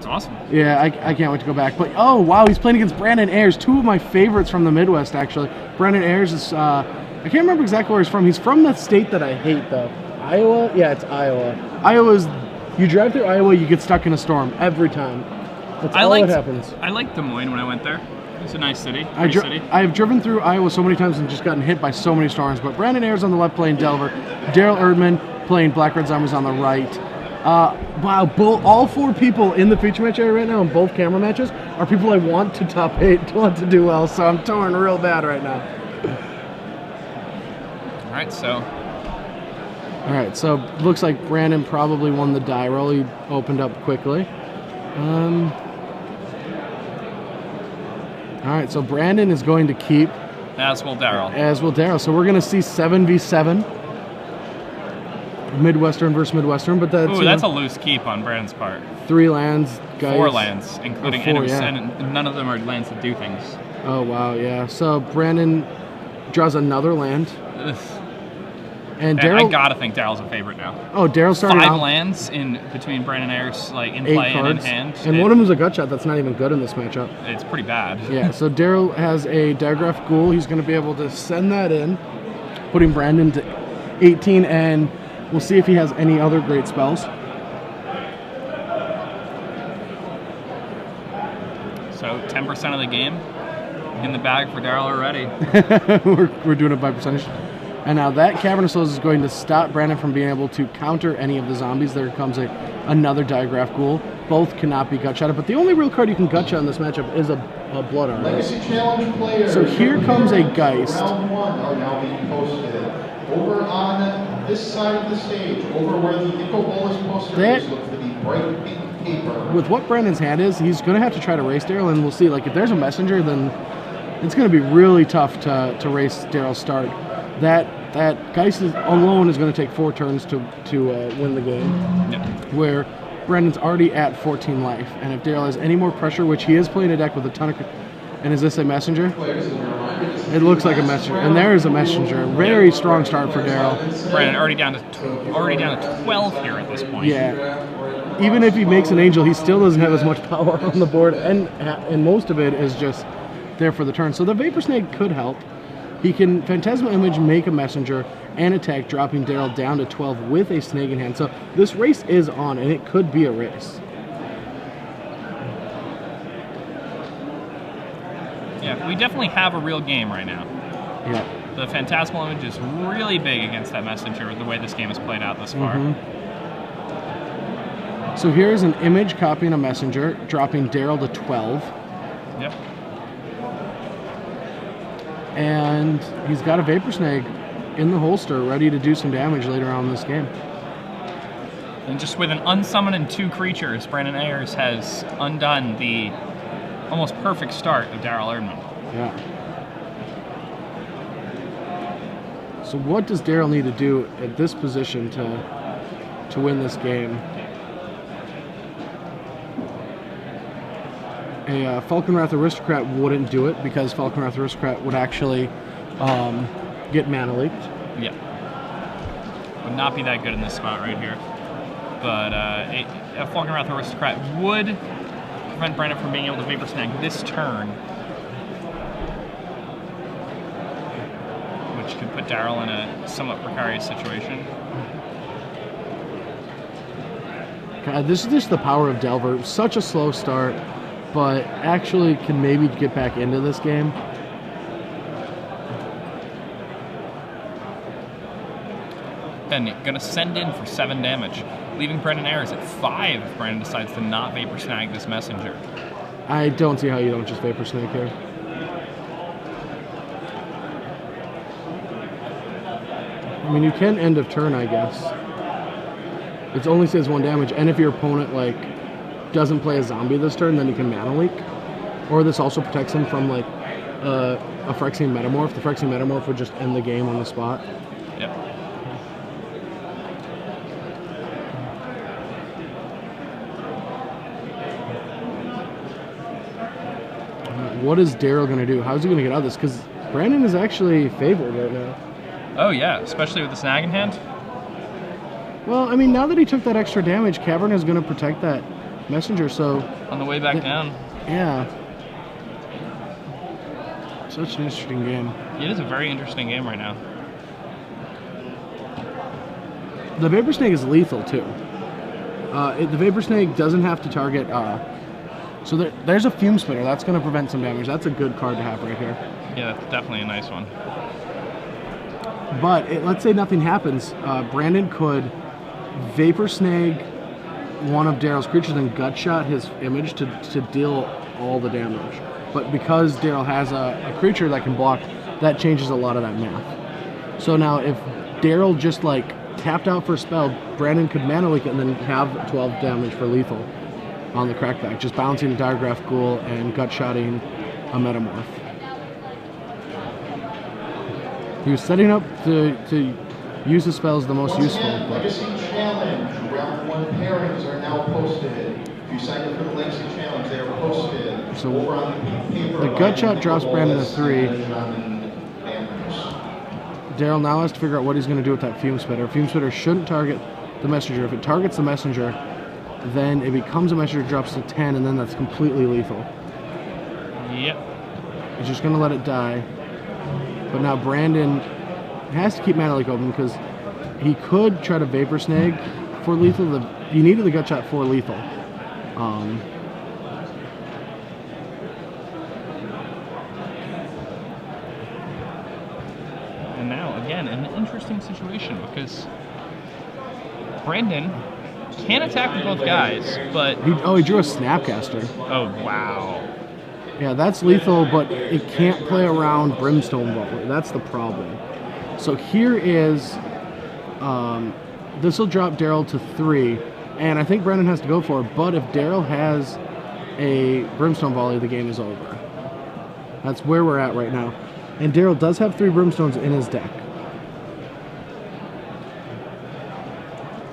That's awesome. Yeah, I can't wait to go back. But, oh, wow, he's playing against Brandon Ayers, two of my favorites from the Midwest, actually. Brandon Ayers is, I can't remember exactly where he's from. He's from the state that I hate, though. Iowa? Yeah, it's Iowa. Iowa's, you drive through Iowa, you get stuck in a storm every time. That's all that happens. I liked Des Moines when I went there. It's a nice city. I've driven through Iowa so many times and just gotten hit by so many storms. But Brandon Ayers on the left playing Delver. Daryl Erdmann playing Black Red Zombies on the right. Wow, all four people in the feature match area right now in both camera matches are people I want to top 8, want to do well. So I'm torn real bad right now. All right, so looks like Brandon probably won the die roll. He opened up quickly. All right, so Brandon is going to keep. As will Daryl. As will Daryl. So we're going to see 7v7. Midwestern versus Midwestern, but that's a loose keep on Brandon's part. 3 lands, guys. 4 lands, including enemies, and none of them are lands that do things. Oh, wow, yeah. So Brandon draws another land. Ugh. And Daryl, I gotta think Daryl's a favorite now. Oh, Daryl started 5 out lands in between Brandon Ayers, like in 8 play cards, and in hand. and one of them is a gut shot. That's not even good in this matchup. It's pretty bad. Yeah. So Daryl has a Diagraph Ghoul. He's going to be able to send that in, putting Brandon to 18, and we'll see if he has any other great spells. So 10% of the game in the bag for Daryl already. we're doing it by percentage. And now that Cavern of Souls is going to stop Brandon from being able to counter any of the zombies. There comes another Diagraph Ghoul. Both cannot be gut-shotted, but the only real card you can gut-shot in this matchup is a Blood Armor. Legacy Challenge player. So here comes a Geist. Round 1 are now being posted. Over on this side of the stage, over where the Info Bolus poster is, look for the bright pink paper. With what Brandon's hand is, he's going to have to try to race Daryl, and we'll see. Like, if there's a messenger, then it's going to be really tough to race Daryl's start. That Geist alone is going to take 4 turns to win the game. Yep. Where Brandon's already at 14 life, and if Daryl has any more pressure, which he is playing a deck with a ton of... And is this a messenger? It looks like a messenger, and there is a messenger. Very strong start for Daryl. Brandon already down to 12 here at this point. Yeah. Even if he makes an angel, he still doesn't have as much power on the board, and most of it is just there for the turn. So the Vapor Snake could help. He can Phantasmal Image, make a messenger, and attack, dropping Daryl down to 12 with a snake in hand. So this race is on, and it could be a race. Yeah, we definitely have a real game right now. Yeah. The Phantasmal Image is really big against that messenger, the way this game has played out thus far. So here's an image copying a messenger, dropping Daryl to 12. Yep. And he's got a Vapor Snake in the holster, ready to do some damage later on in this game. And just with an unsummoned and 2 creatures, Brandon Ayers has undone the almost perfect start of Daryl Erdmann. Yeah. So what does Daryl need to do at this position to win this game? A Falconwrath Aristocrat wouldn't do it because Falconwrath Aristocrat would actually get mana leaked. Yeah. Would not be that good in this spot right here. But a Falconwrath Aristocrat would prevent Brandon from being able to Vapor Snag this turn, which could put Daryl in a somewhat precarious situation. God, this is just the power of Delver. Such a slow start, but actually can maybe get back into this game. Then gonna send in for 7 damage, leaving Brandon Ayers at 5 if Brandon decides to not Vapor Snag this messenger. I don't see how you don't just Vapor Snake here. I mean, you can end of turn, I guess. It only says 1 damage, and if your opponent like doesn't play a zombie this turn, then you can mana leak. Or this also protects him from like a Phyrexian Metamorph. The Phyrexian Metamorph would just end the game on the spot. Yep. What is Daryl going to do? How's he going to get out of this? Because Brandon is actually favored right now. Oh yeah, especially with the snag in hand. Well, I mean, now that he took that extra damage, Cavern is going to protect that messenger. So On the way back down. yeah, such an interesting game. It is a very interesting game right now. The Vapor Snake is lethal too. The Vapor Snake doesn't have to target. So there's a Fume Spitter. That's going to prevent some damage. That's a good card to have right here. Yeah, that's definitely a nice one. But let's say nothing happens. Brandon could Vapor Snake one of Daryl's creatures and gut shot his image to deal all the damage. But because Daryl has a creature that can block, that changes a lot of that math. So now if Daryl just like tapped out for a spell, Brandon could mana leak it and then have 12 damage for lethal on the crackback, just bouncing a Diregraph Ghoul and gut shotting a Metamorph. He was setting up to use the spells the most useful. Legacy Challenge, round 1 pairings are now posted. If you signed up for the Legacy Challenge, they are posted. So over on the pink paper. the gut shot drops Brandon to 3. Daryl now has to figure out what he's going to do with that Fume Spitter. Fume Spitter shouldn't target the messenger. If it targets the messenger, then it becomes a messenger, drops to 10, and then that's completely lethal. Yep. He's just going to let it die. But now Brandon has to keep Mana Leak open because he could try to Vapor Snag for lethal. You needed the gut shot for lethal. And now, again, an interesting situation because Brandon can attack with both guys, but... He drew a Snapcaster. Oh, wow. Yeah, that's lethal, but it can't play around Brimstone Vault. That's the problem. So here is... this will drop Daryl to 3, and I think Brandon has to go for it, but if Daryl has a Brimstone Volley, the game is over. That's where we're at right now. And Daryl does have 3 Brimstones in his deck.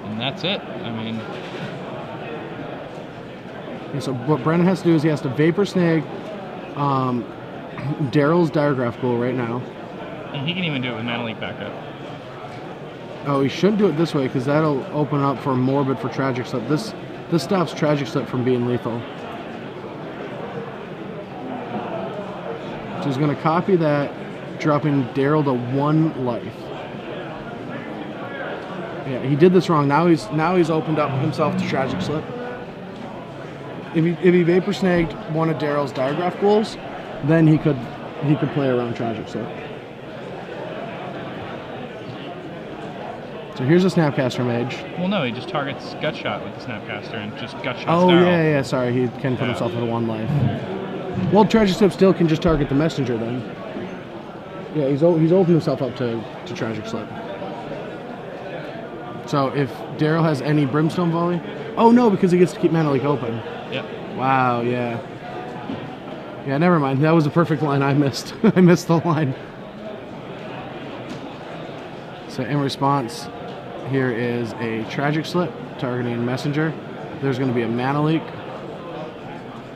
And that's it. I mean... And so what Brandon has to do is he has to Vapor Snag Daryl's Diregraph Ghoul right now. And he can even do it with Mana Leak backup. Oh, he shouldn't do it this way because that'll open up for Morbid for Tragic Slip. This stops Tragic Slip from being lethal. So he's going to copy that, dropping Daryl to 1 life. Yeah, he did this wrong. Now he's opened up himself to Tragic Slip. If he Vapor Snagged one of Daryl's Diregraph Ghouls, then he could play around Tragic Slip. So here's a Snapcaster Mage. Well, no, he just targets Gut Shot with the Snapcaster and just Gut Shots Oh, Daryl. yeah, sorry. He can put himself at 1 life. Well, Tragic Slip still can just target the Messenger then. Yeah, he's opened himself up to Tragic Slip. So if Daryl has any Brimstone Volley... Oh, no, because he gets to keep Mana Leak open. Yep. Wow, yeah. Yeah, never mind. That was a perfect line I missed. I missed the line. So in response, here is a Tragic Slip targeting Messenger. There's going to be a Mana Leak.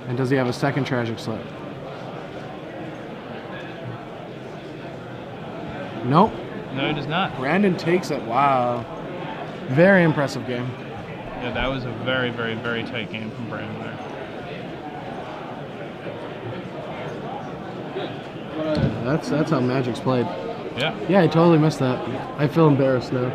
And does he have a second Tragic Slip? Nope. No, he does not. Brandon takes it. Wow. Very impressive game. Yeah, that was a very, very, very tight game from Brandon there. That's how Magic's played. Yeah. Yeah, I totally missed that. I feel embarrassed now.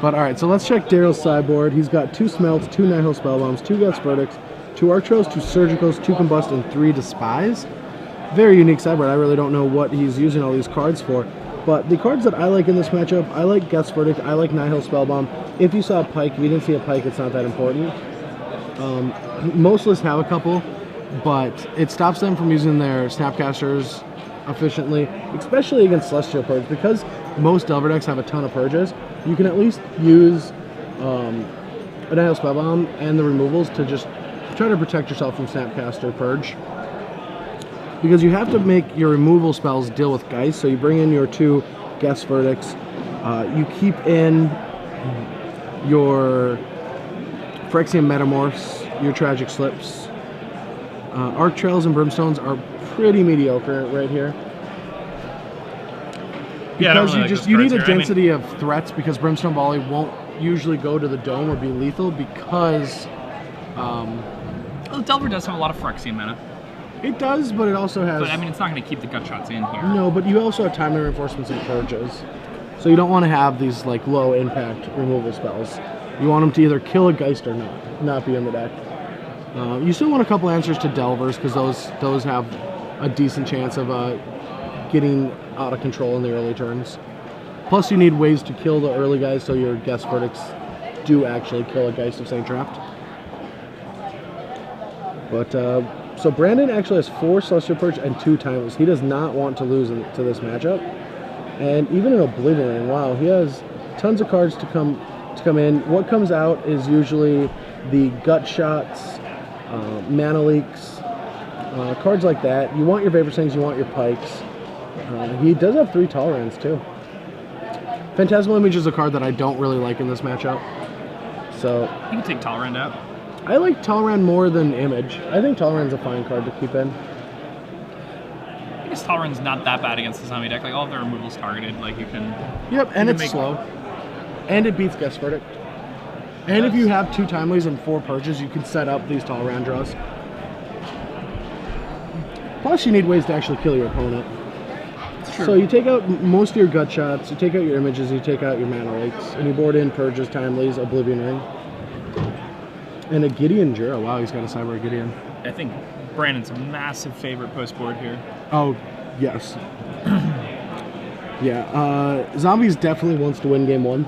But alright, so let's check Daryl's sideboard. He's got 2 Smelts, 2 Nihil Spellbombs, 2 Guts Verdicts, 2 Archtrails, 2 Surgicals, 2 Combust, and 3 Despise. Very unique sideboard. I really don't know what he's using all these cards for. But the cards that I like in this matchup, I like Guts Verdict, I like Nihil Spellbomb. If you saw a Pike, if you didn't see a Pike, it's not that important. Most lists have a couple, but it stops them from using their Snapcasters efficiently, especially against Celestial Purge. Because most Delver decks have a ton of Purges, you can at least use a Nihil Spellbomb and the removals to just try to protect yourself from Snapcaster Purge. Because you have to make your removal spells deal with Geist, so you bring in your 2 Guess Verdicts, you keep in your Phyrexian Metamorphs, your Tragic Slips. Arc Trails and Brimstones are pretty mediocre right here. Because yeah, you need a density of threats, because Brimstone Volley won't usually go to the dome or be lethal because Well, Delver does have a lot of Phyrexian mana, it does, but it also has... but I mean, it's not going to keep the gut shots in here. No, but you also have timely reinforcements and purges. So you don't want to have these like low impact removal spells. You want them to either kill a Geist or not be in the deck. You still want a couple answers to Delvers because those have a decent chance of getting out of control in the early turns. Plus you need ways to kill the early guys so your Guess Verdicts do actually kill a Geist of Saint Trapped. But so Brandon actually has 4 Celestial Purge and 2 Timeless. He does not want to lose to this matchup. And even in Oblivion Ring, wow, he has tons of cards to come in. What comes out is usually the Gut Shots, Mana Leaks, cards like that. You want your Vapor Stings, you want your Pikes. He does have 3 Tolerance too. Phantasmal Image is a card that I don't really like in this matchup. So You can take Tolerant out. I like Tolerant more than Image. I think Tolerant's a fine card to keep in. I guess Tolerant's not that bad against the zombie deck. Like, all of their removal's targeted. Like, you can... Yep, and you it's can slow. And it beats Guess Verdict. And if you have 2 Timelies and 4 Purges, you can set up these Tolerant draws. Plus, you need ways to actually kill your opponent. Sure. So you take out most of your Gut Shots, you take out your Images, you take out your Mana Lakes, and you board in Purges, Timelies, Oblivion Ring. And a Gideon Jura. Wow, he's got a Cyber Gideon. I think Brandon's a massive favorite post-board here. Oh, yes. Yeah, Zombies definitely wants to win game 1.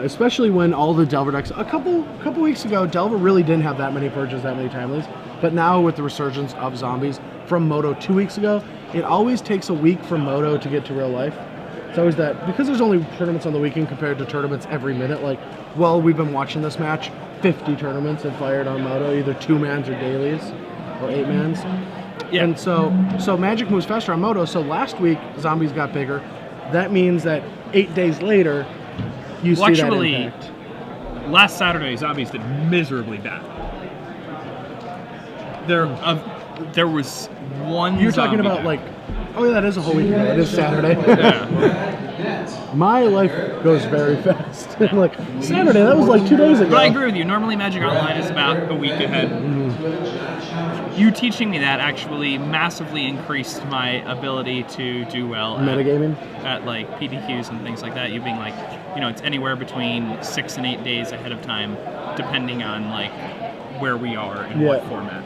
Especially when all the Delver decks... A couple weeks ago, Delver really didn't have that many Purges, that many Timelies. But now with the resurgence of Zombies from Moto 2 weeks ago, it always takes a week from Moto to get to real life. It's always that, because there's only tournaments on the weekend compared to tournaments every minute, like, well, we've been watching this match, 50 tournaments have fired on Moto, either 2-mans or dailies, or 8-mans. Yeah. And so Magic moves faster on Moto, so last week, Zombies got bigger. That means that 8 days later, you see that impact. Last Saturday, Zombies did miserably bad. There was one You're talking about, like, oh yeah, that is a whole week ago. It is Saturday. Yeah. My life goes very fast. Like, Saturday, that was like 2 days ago. But I agree with you. Normally Magic Online is about a week ahead. You teaching me that actually massively increased my ability to do well Metagaming? At like PTQs and things like that. You being like, you know, it's anywhere between 6 and 8 days ahead of time, depending on like where we are and what format.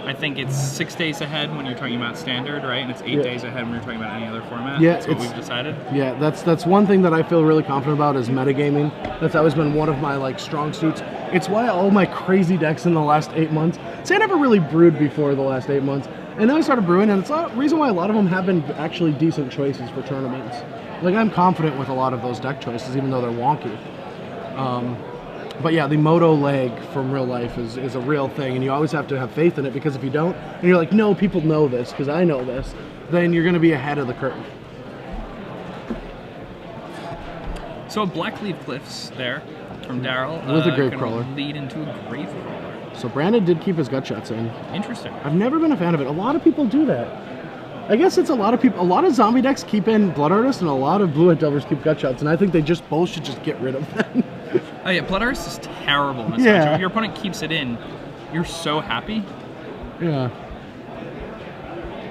I think it's 6 days ahead when you're talking about standard, right? And it's 8 days ahead when you're talking about any other format. Yeah, that's what we've decided. Yeah, that's one thing that I feel really confident about is metagaming. That's always been one of my like strong suits. It's why all my crazy decks in the last 8 months. See, I never really brewed before the last 8 months, and then I started brewing, and it's the reason why a lot of them have been actually decent choices for tournaments. Like, I'm confident with a lot of those deck choices, even though they're wonky. But yeah, the Moto leg from real life is a real thing, and you always have to have faith in it, because if you don't, and you're like, no, people know this because I know this, then you're going to be ahead of the curve. So Blackleaf Cliffs there from Daryl. With a Gravecrawler. Lead into a Gravecrawler. So Brandon did keep his Gut Shots in. Interesting. I've never been a fan of it. A lot of people do that. I guess it's a lot of people. A lot of zombie decks keep in Blood Artist, and a lot of Blue-White Delvers keep Gut Shots, and I think they just both should just get rid of them. Oh yeah, Blood Artist is terrible in this matchup. If your opponent keeps it in, you're so happy. Yeah.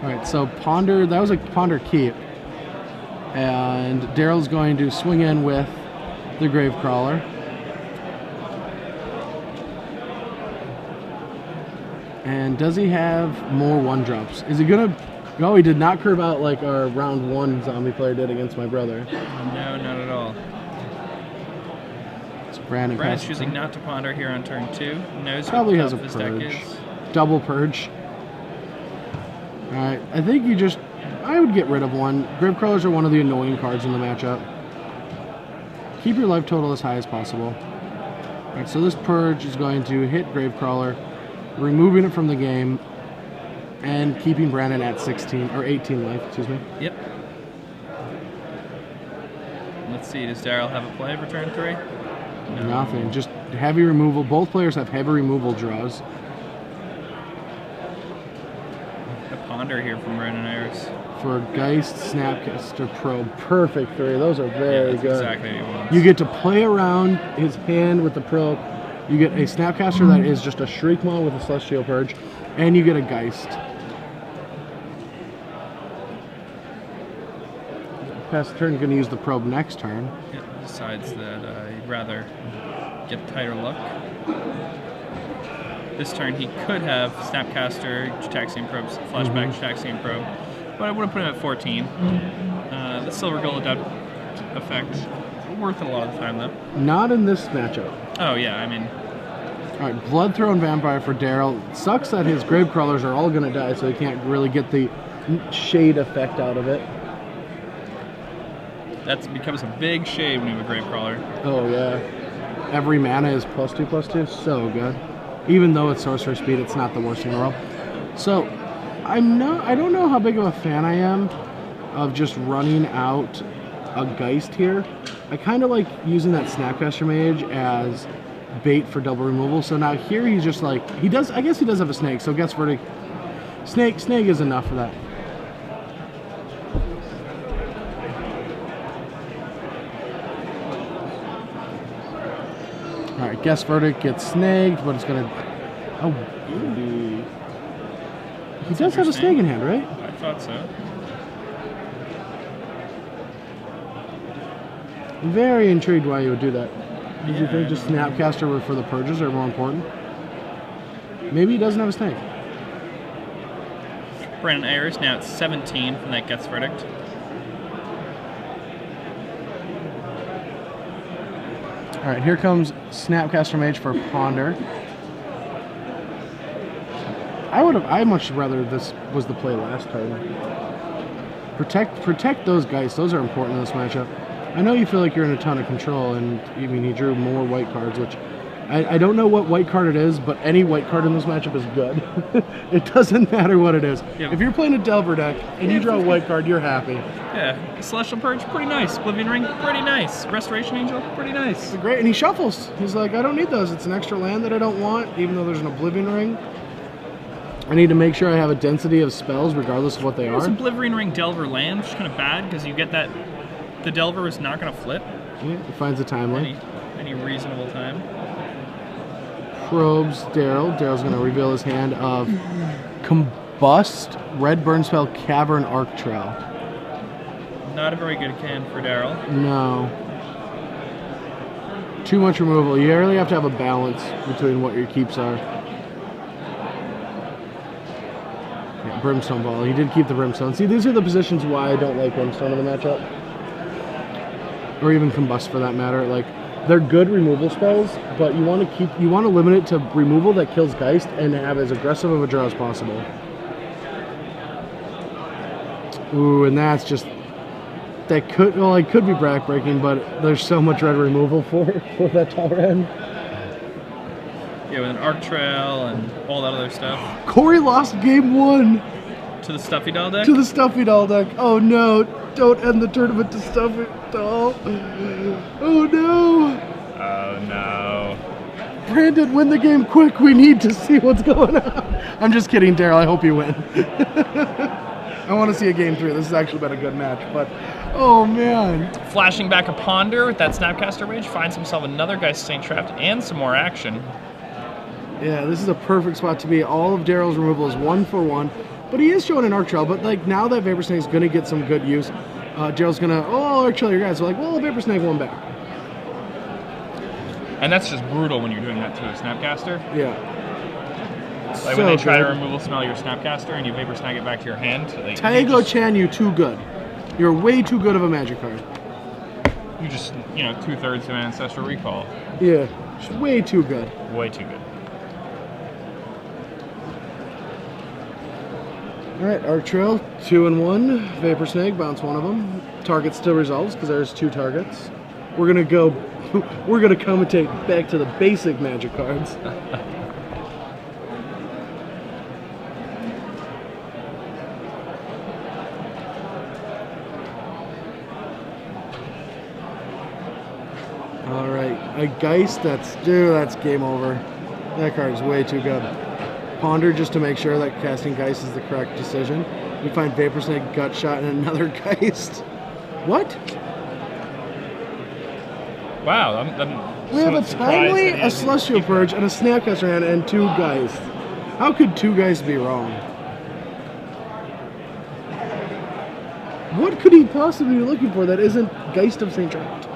Alright, so Ponder, that was a Ponder keep. And Daryl's going to swing in with the Gravecrawler. And does he have more 1-drops? Is he gonna... No, he did not curve out like our round 1 zombie player did against my brother. No, not at all. Brandon's choosing not to ponder here on turn 2. Knows probably what has a his deck purge. is. Double purge. Alright, I think you just... I would get rid of one. Gravecrawlers are one of the annoying cards in the matchup. Keep your life total as high as possible. Alright, so this purge is going to hit Gravecrawler, removing it from the game, and keeping Brandon at 16, or 18 life, excuse me. Yep. Let's see, does Daryl have a play for turn 3? No. Nothing, just heavy removal. Both players have heavy removal draws. Ponder here from Brandon Ayers. For Geist, Snapcaster, Probe. Perfect 3. Those are very That's good. exactly what he wants. You get to play around his hand with the Probe. You get a Snapcaster that is just a Shriekmaw with a Celestial Purge. And you get a Geist. Past turn, going to use the Probe next turn. Yeah, decides that he'd rather get tighter luck. This turn he could have Snapcaster, Gitaxian Probe, Flashback Gitaxian Probe, but I would have put him at 14. The Silver Gold Adept effect, worth it a lot of the time though. Not in this matchup. Oh yeah, I mean... Alright, Bloodthrone Vampire for Daryl. Sucks that his Grave Crawlers are all going to die, so he can't really get the shade effect out of it. That becomes a big shade when you have a Grave Crawler. Oh yeah. Every mana is +2/+2. So good. Even though it's sorcerer speed, it's not the worst in the world. So, I don't know how big of a fan I am of just running out a Geist here. I kind of like using that Snapcaster Mage as bait for double removal. So now here he's just like, I guess he does have a Snake, so Guess Verdict. Snake is enough for that. Alright, Guess Verdict gets snagged, but it's gonna... Oh, ooh. He does have a snake in hand, right? I thought so. I'm very intrigued why you would do that. Did you think just Snapcaster were for the purges are more important? Maybe he doesn't have a snake. Brandon Ayers now at 17 from that Guess Verdict. Alright, here comes Snapcaster Mage for Ponder. I'd much rather this was the play last turn. Protect those guys. Those are important in this matchup. I know you feel like you're in a ton of control, and I mean he drew more white cards, which I don't know what white card it is, but any white card in this matchup is good. It doesn't matter what it is. Yeah. If you're playing a Delver deck and you draw a white card, you're happy. Yeah, Celestial Purge, pretty nice. Oblivion Ring, pretty nice. Restoration Angel, pretty nice. Great, and he shuffles. He's like, I don't need those. It's an extra land that I don't want, even though there's an Oblivion Ring. I need to make sure I have a density of spells, regardless of what they are. It's Oblivion Ring Delver land, which is kind of bad because you get that the Delver is not going to flip. Yeah, he finds a timeline. Any reasonable time. Probes Daryl. Daryl's going to reveal his hand of Combust, Red Burn Spell, Cavern Arc Trail. Not a very good can for Daryl. No. Too much removal. You really have to have a balance between what your keeps are. Yeah, Brimstone Ball. He did keep the Brimstone. See, these are the positions why I don't like Brimstone in the matchup. Or even Combust for that matter. Like, they're good removal spells, but you want to limit it to removal that kills Geist and have as aggressive of a draw as possible. Ooh, and that's just it could be backbreaking, but there's so much red removal for that tower end. Yeah, with an Arc Trail and all that other stuff. Corey lost game 1 to the Stuffy Doll deck. To the Stuffy Doll deck. Oh no! Don't end the tournament to Stuffy Doll. Oh no! Oh no! Brandon, win the game quick. We need to see what's going on. I'm just kidding, Daryl. I hope you win. I want to see a game 3. This has actually been a good match, but oh man. Flashing back a Ponder with that Snapcaster Rage, finds himself another Geist Saint Trapped and some more action. Yeah, this is a perfect spot to be. All of Daryl's removal is 1 for 1, but he is showing an Arc Trail. But like now that Vapor Snake's going to get some good use, Daryl's going to, Arc Trail your guys. So like, well, Vapor Snake won back. And that's just brutal when you're doing that to a Snapcaster. Yeah. Like when they try to removal smell your Snapcaster and you Vapor Snag it back to your hand. Like, Taego-chan, you too good. You're way too good of a magic card. You just, 2/3 of an Ancestral Recall. Yeah, just way too good. Way too good. Alright, Arc Trail, 2 and 1. Vapor Snake, bounce one of them. Target still resolves because there's 2 targets. We're gonna commentate back to the basic magic cards. Alright, a Geist, that's game over. That card is way too good. ponder just to make sure that casting Geist is the correct decision. We find Vapor Snake, Gut Shot, and another Geist. What? Wow, We have a Timely, a Celestial Purge, and a Snapcaster hand, and 2 Geist. How could 2 Geists be wrong? What could he possibly be looking for that isn't Geist of St. Trout?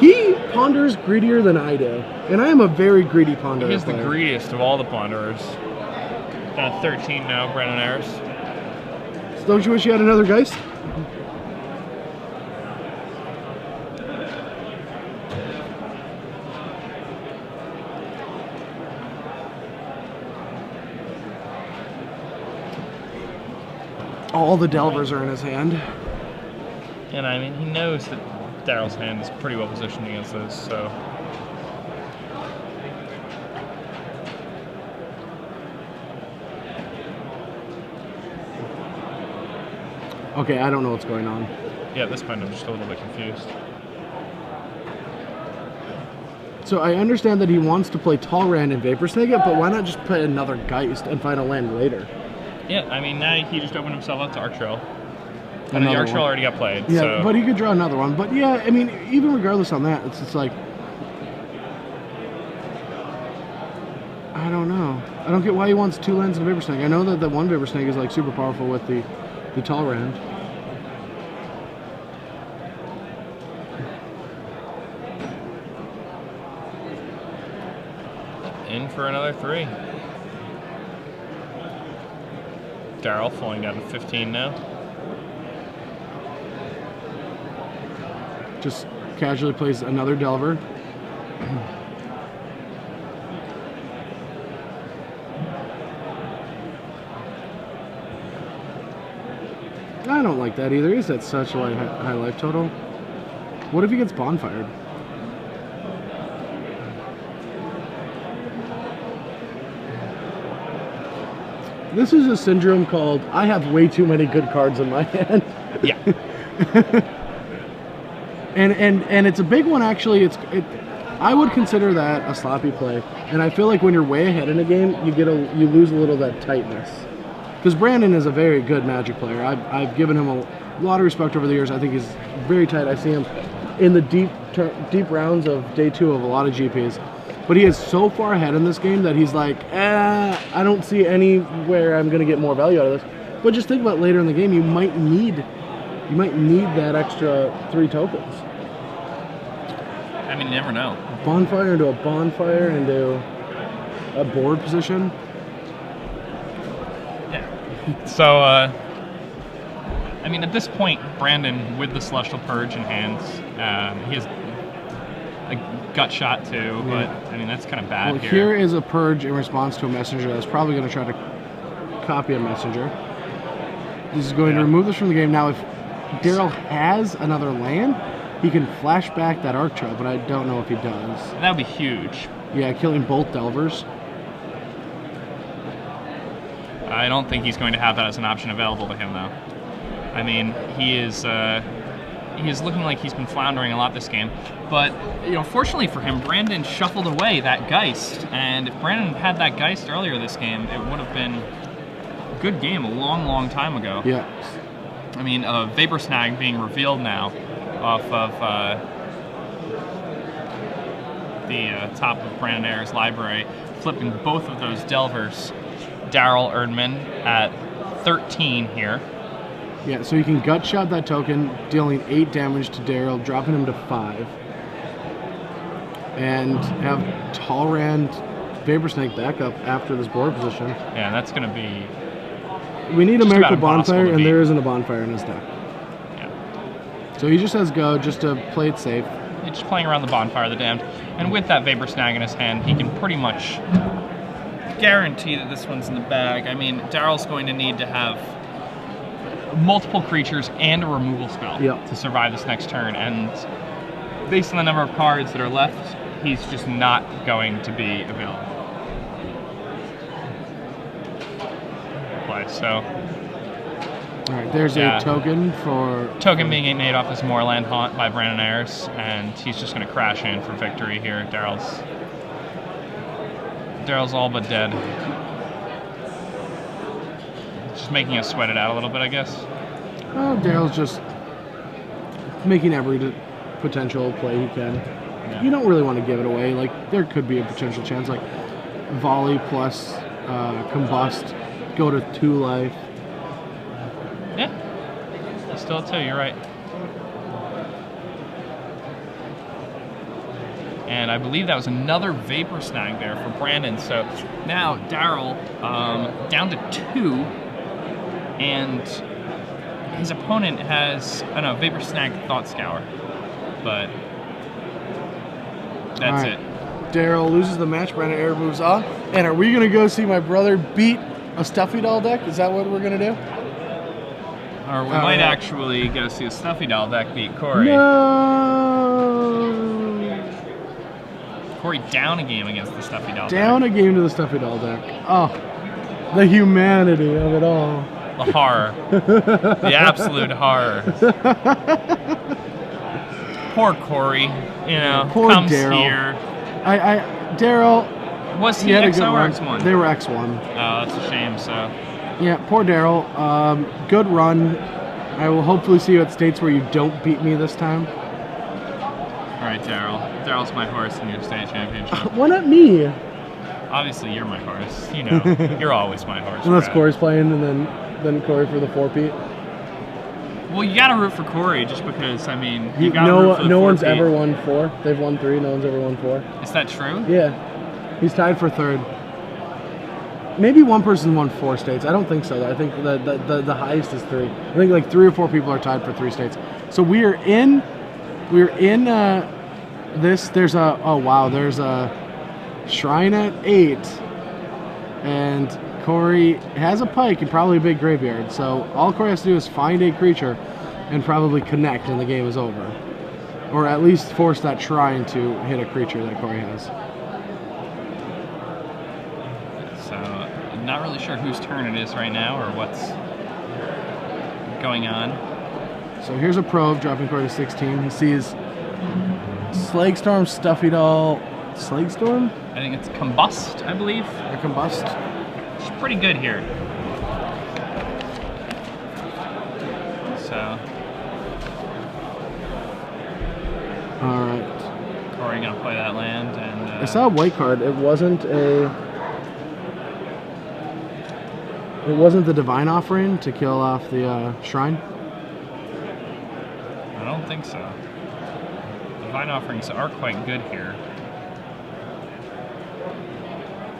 He ponders greedier than I do, and I am a very greedy ponderer. He's the greediest of all the ponderers. 13 now, Brandon Ayers. So don't you wish you had another Geist? All the Delvers are in his hand. And I mean, he knows that Daryl's hand is pretty well positioned against this, so. Okay, I don't know what's going on. Yeah, at this point I'm just a little bit confused. So I understand that he wants to play Talrand and Vapor Snake it, but why not just play another Geist and find a land later? Yeah, I mean, now he just opened himself up to Arc Trail. And the Another Arc Trail one. already got played, Yeah, so. but he could draw another one. But yeah, I mean, even regardless on that, it's just like, I don't know. I don't get why he wants 2 lands and a Vapor Snake. I know that the one Vapor Snake is like super powerful with the Talrand. In for another 3. Daryl falling down to 15 now. Just casually plays another Delver. I don't like that either. He's at such a high life total. What if he gets bonfired? This is a syndrome called, I have way too many good cards in my hand. Yeah. and it's a big one actually. I would consider that a sloppy play. And I feel like when you're way ahead in a game, you lose a little of that tightness. Because Brandon is a very good Magic player. I've given him a lot of respect over the years. I think he's very tight. I see him in the deep rounds of day 2 of a lot of GPs. But he is so far ahead in this game that he's like, I don't see anywhere I'm going to get more value out of this. But just think about later in the game, you might need that extra 3 tokens. I mean, you never know. Bonfire into a bonfire into a board position. Yeah. So, I mean, at this point, Brandon, with the Celestial Purge in hands, he has a Gut Shot too, but I mean, that's kind of bad Well, here. here is a Purge in response to a Messenger that's probably going to try to copy a Messenger. This is going to remove this from the game. Now, if Daryl has another land, he can flash back that Arc Trail, but I don't know if he does. That would be huge. Yeah, killing both Delvers. I don't think he's going to have that as an option available to him, though. I mean, he is looking like he's been floundering a lot this game. But, you know, fortunately for him, Brandon shuffled away that Geist. And if Brandon had that Geist earlier this game, it would have been a good game a long, long time ago. Yeah. I mean, Vapor Snag being revealed now off of the top of Brandon Ayers' library, flipping both of those Delvers. Daryl Erdmann at 13 here. Yeah, so you can Gut Shot that token, dealing 8 damage to Daryl, dropping him to 5. And have Talrand Vapor Snake back up after this board position. Yeah, that's going to be... We need a just Miracle about impossible Bonfire, to and beat. there isn't a Bonfire in his deck. Yeah. So he just has Go just to play it safe. He's just playing around the Bonfire of the Damned. And with that Vapor Snag in his hand, he can pretty much guarantee that this one's in the bag. I mean, Daryl's going to need to have multiple creatures and a removal spell to survive this next turn. And based on the number of cards that are left, he's just not going to be available. So All right, there's a token for... Token being made off this Moorland Haunt by Brandon Ayers, and he's just going to crash in for victory here. Daryl's all but dead. Just making us sweat it out a little bit, I guess. Oh, Daryl's just making every potential play he can. Yeah. You don't really want to give it away. Like, there could be a potential chance, like volley plus combust, go to 2 life. Yeah, still 2, you're right. And I believe that was another Vapor Snag there for Brandon. So now Daryl down to 2, and his opponent has, I don't know, Vapor Snag Thought Scour, but that's it. Daryl loses the match, Brandon Air moves on. And are we going to go see my brother beat a Stuffy Doll deck? Is that what we're going to do? Or we might actually go see a Stuffy Doll deck beat Corey. No! Corey down a game against the Stuffy Doll deck. Down a game to the Stuffy Doll deck. Oh, the humanity of it all. The horror. The absolute horror. Poor Corey, you know, poor comes Daryl. here. Daryl. Was he XO or X1? They were X1. Oh, that's a shame, so. Yeah, poor Daryl. Good run. I will hopefully see you at states where you don't beat me this time. All right, Daryl. Daryl's my horse in your state championship. Why not me? Obviously, you're my horse. You know, you're always my horse. Unless Corey's playing, and then Corey for the 4-peat. Well, you gotta root for Corey just because, I mean, you gotta root for the 4-peat. No one's ever won 4. They've won 3. No one's ever won 4. Is that true? Yeah. He's tied for 3rd. Maybe one person won 4 states. I don't think so. I think the highest is 3. I think like 3 or 4 people are tied for 3 states. So we're in this. There's a there's a shrine at 8, and Corey has a pike and probably a big graveyard. So all Corey has to do is find a creature and probably connect, and the game is over, or at least force that shrine to hit a creature that Corey has. Not really sure whose turn it is right now or what's going on. So here's a probe dropping Corey to 16. He sees Slagstorm, Stuffy Doll, Slagstorm? I think it's Combust, I believe. Or Combust. It's pretty good here. So. Alright. Corey gonna play that land, and I saw a white card. It wasn't the Divine Offering to kill off the shrine? I don't think so. Divine Offerings are quite good here.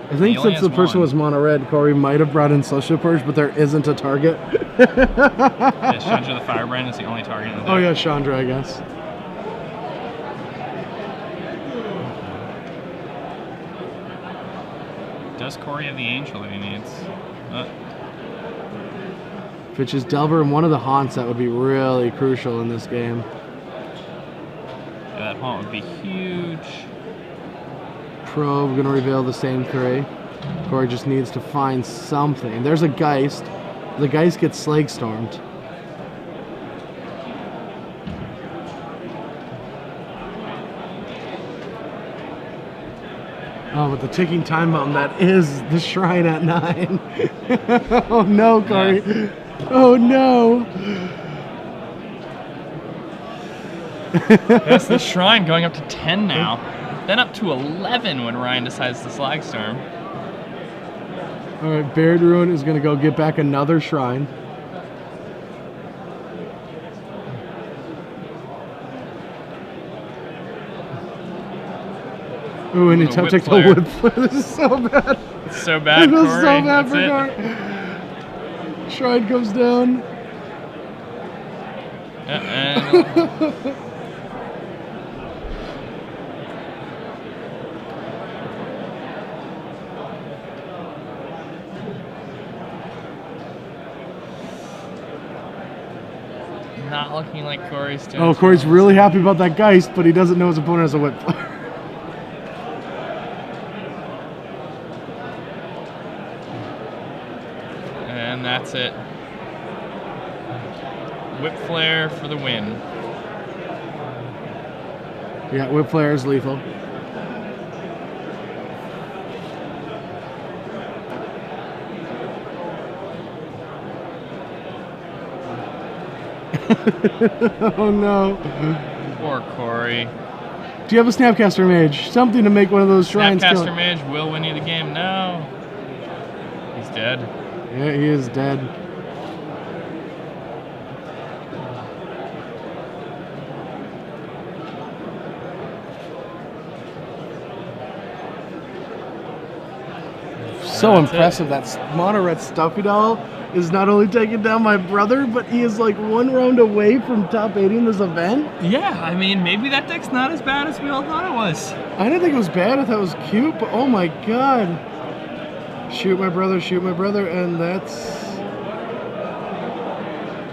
I think since the person was mono red, Corey might have brought in Social Purge, but there isn't a target. Yeah, Chandra the Firebrand is the only target in the deck. Oh yeah, Chandra, I guess. Does Corey have the angel that he needs? If it's just Delver and one of the haunts, that would be really crucial in this game. Yeah, that haunt would be huge. Probe, gonna reveal the same 3. Corey just needs to find something. There's a Geist. The Geist gets Slagstormed. Oh, but the ticking time bomb, that is the shrine at 9. Oh no, Corey. Yeah. Oh no. That's the shrine going up to 10 now. Then up to 11 when Ryan decides to Slagstorm. Alright, Buried Ruin is going to go get back another shrine. Ooh, and he took the whip flare. This is so bad. It's so bad, Corey. This is so bad for Corey. Shrine goes down. Not looking like Corey's doing. Oh, Corey's really happy about that Geist, but he doesn't know his opponent has a whip flare. And that's it. Whip Flare for the win. Yeah, Whip Flare is lethal. Oh no. Poor Corey. Do you have a Snapcaster Mage? Something to make one of those shrines kill. Snapcaster Mage will win you the game. No. He's dead. Yeah, he is dead. So impressive. That Mono Red Stuffy Doll is not only taking down my brother, but he is like one round away from top 80 in this event. Yeah, I mean, maybe that deck's not as bad as we all thought it was. I didn't think it was bad. I thought it was cute, but oh my god. Shoot my brother, and that's...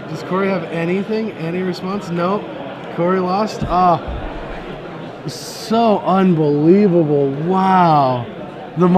Does Corey have anything? Any response? Nope. Corey lost? Oh. So unbelievable. Wow. The